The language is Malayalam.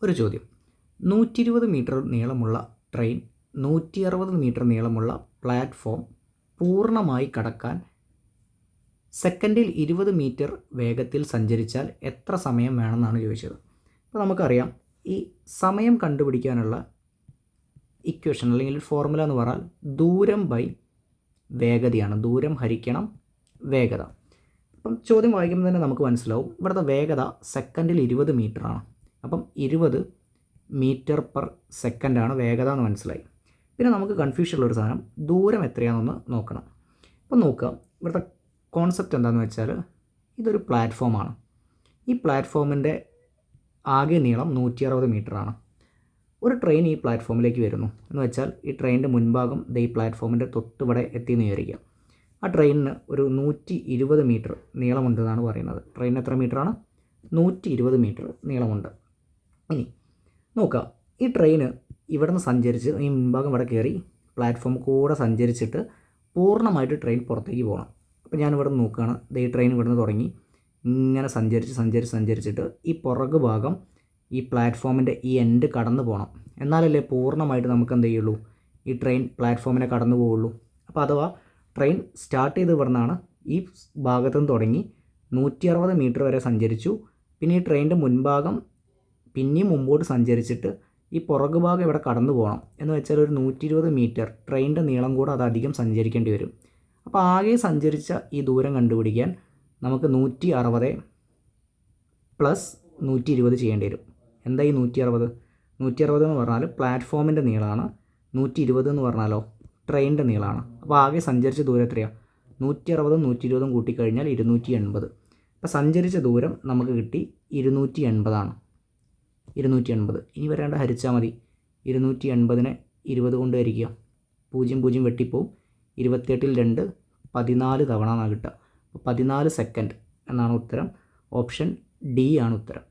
ഒരു ചോദ്യം. 120 മീറ്റർ നീളമുള്ള ട്രെയിൻ 160 മീറ്റർ നീളമുള്ള പ്ലാറ്റ്ഫോം പൂർണ്ണമായി കടക്കാൻ സെക്കൻഡിൽ 20 മീറ്റർ വേഗത്തിൽ സഞ്ചരിച്ചാൽ എത്ര സമയം വേണമെന്നാണ് ചോദിച്ചത്. അപ്പോൾ നമുക്കറിയാം, ഈ സമയം കണ്ടുപിടിക്കാനുള്ള ഇക്വേഷൻ അല്ലെങ്കിൽ ഫോർമുല എന്ന് പറഞ്ഞാൽ ദൂരം ബൈ വേഗതയാണ്. ദൂരം ഹരിക്കണം വേഗത. അപ്പം ചോദ്യം വായിക്കുമ്പോൾ തന്നെ നമുക്ക് മനസ്സിലാവും, ഇവിടുത്തെ വേഗത സെക്കൻഡിൽ 20 മീറ്ററാണ്. അപ്പം 20 മീറ്റർ പെർ സെക്കൻഡാണ് വേഗത എന്ന് മനസ്സിലായി. പിന്നെ നമുക്ക് കൺഫ്യൂഷനുള്ളൊരു സാധനം, ദൂരം എത്രയാണെന്നൊന്ന് നോക്കണം. അപ്പം നോക്കുക, ഇവിടുത്തെ കോൺസെപ്റ്റ് എന്താണെന്ന് വെച്ചാൽ, ഇതൊരു പ്ലാറ്റ്ഫോമാണ്. ഈ പ്ലാറ്റ്ഫോമിൻ്റെ ആകെ നീളം 160 മീറ്ററാണ്. ഒരു ട്രെയിൻ ഈ പ്ലാറ്റ്ഫോമിലേക്ക് വരുന്നു എന്ന് വെച്ചാൽ, ഈ ട്രെയിനിൻ്റെ മുൻഭാഗം ഈ പ്ലാറ്റ്ഫോമിൻ്റെ തൊട്ടിവിടെ എത്തിയെന്ന് വിചാരിക്കുക. ആ ട്രെയിനിന് ഒരു 120 മീറ്റർ നീളമുണ്ടെന്നാണ് പറയുന്നത്. ട്രെയിനിന് എത്ര മീറ്ററാണ്? 120 മീറ്റർ നീളമുണ്ട്. ഇനി നോക്കുക, ഈ ട്രെയിന് ഇവിടെ നിന്ന് സഞ്ചരിച്ച് ഈ മുൻഭാഗം ഇവിടെ കയറി പ്ലാറ്റ്ഫോം കൂടെ സഞ്ചരിച്ചിട്ട് പൂർണ്ണമായിട്ട് ട്രെയിൻ പുറത്തേക്ക് പോകണം. അപ്പോൾ ഞാനിവിടെ നിന്ന് നോക്കുകയാണ്, ഈ ട്രെയിൻ ഇവിടെ നിന്ന് തുടങ്ങി ഇങ്ങനെ സഞ്ചരിച്ചിട്ട് ഈ പുറകു ഭാഗം ഈ പ്ലാറ്റ്ഫോമിൻ്റെ ഈ എൻഡ് കടന്നു പോകണം. എന്നാലല്ലേ പൂർണ്ണമായിട്ട് നമുക്ക് എന്ത് ചെയ്യുള്ളൂ, ഈ ട്രെയിൻ പ്ലാറ്റ്ഫോമിനെ കടന്നു പോവുള്ളൂ. അപ്പോൾ അഥവാ ട്രെയിൻ സ്റ്റാർട്ട് ചെയ്ത് ഇവിടെ നിന്നാണ് ഈ ഭാഗത്തു നിന്ന് തുടങ്ങി 160 മീറ്റർ വരെ സഞ്ചരിച്ചു. പിന്നെ ഈ ട്രെയിനിൻ്റെ മുൻഭാഗം പിന്നെയും മുമ്പോട്ട് സഞ്ചരിച്ചിട്ട് ഈ പുറകു ഭാഗം ഇവിടെ കടന്നു പോകണം. എന്ന് വെച്ചാൽ ഒരു 120 മീറ്റർ ട്രെയിനിൻ്റെ നീളം കൂടെ അത് അധികം സഞ്ചരിക്കേണ്ടി വരും. അപ്പോൾ ആകെ സഞ്ചരിച്ച ഈ ദൂരം കണ്ടുപിടിക്കാൻ നമുക്ക് 160 പ്ലസ് 120 ചെയ്യേണ്ടി വരും. എന്താ ഈ 160 എന്ന് പറഞ്ഞാൽ പ്ലാറ്റ്ഫോമിൻ്റെ നീളമാണ്. 120 എന്ന് പറഞ്ഞാലോ ട്രെയിനിൻ്റെ നീളമാണ്. അപ്പോൾ ആകെ സഞ്ചരിച്ച ദൂരം എത്രയാണ്? 160 120 കൂട്ടിക്കഴിഞ്ഞാൽ 280. അപ്പോൾ സഞ്ചരിച്ച ദൂരം നമുക്ക് കിട്ടി 280 280. ഇനി വരേണ്ട ഹരിച്ചാൽ മതി. 280നെ 20 കൊണ്ട് ഹരിക്കുക, 0 വെട്ടിപ്പോവും. 28ൽ 2 14 തവണ എന്നാണ് കിട്ടുക. അപ്പോൾ 14 സെക്കൻഡ് എന്നാണ് ഉത്തരം. ഓപ്ഷൻ ഡി ആണ് ഉത്തരം.